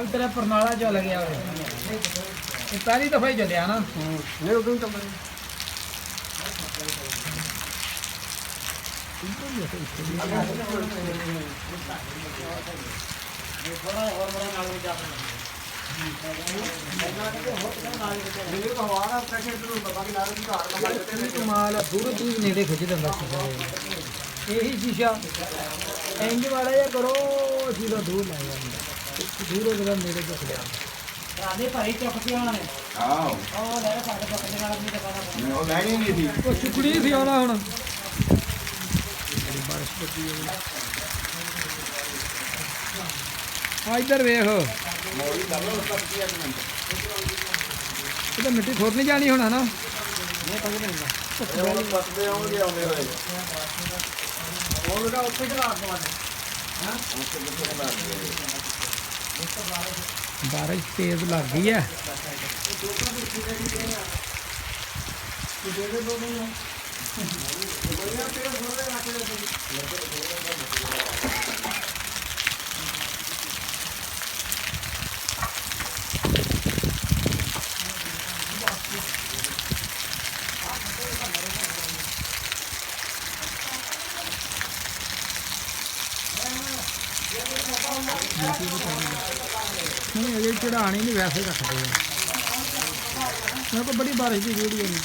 भी तेरा परनाला चल गया ये पहली दफा ही चलिया ना नहीं उधर तो कमाल दूर दूर नेड़े खिंच दिंदा यही शीशा इंज वाला या करो सीधा दूर लै जांदा दूर जरा नेड़े तो खड़िया राधे भाई चुक के आने ਆਓ ओ ले साडे पकड़ने वाला अपनी दुकान ਉਹ ਲੈਣੀ ਨਹੀਂ ਸੀ ਉਹ ਚੁਕੜੀ ਸੀ ਆਉਣਾ ਹੁਣ ਆ ਇੱਧਰ ਵੇਖ ਮੋੜੀ ਕਰ ਲਓ ਉਸਦਾ ਕੀ ਮਿੰਟ ਇਹ ਤਾਂ ਮਿੱਟੀ ਖੋਰ ਨਹੀਂ ਜਾਣੀ ਹੁਣ ਹਨਾ ਉਹ ਪੱਤਦੇ ਆਉਂਦੇ ਆਉਂਦੇ ਹੋਏ ਉਹ ਲਗਾ ਉੱਥੇ ਚਲਾ ਦਵਾਨੇ ਹਾਂ ਬਾਰਿਸ਼ ਤੇਜ਼ ਲੱਗ ਗਈ ਹੈ नहीं अजे चढ़ानी नहीं वैसे रखते हैं मैं को बड़ी बारिश की वीडियो नहीं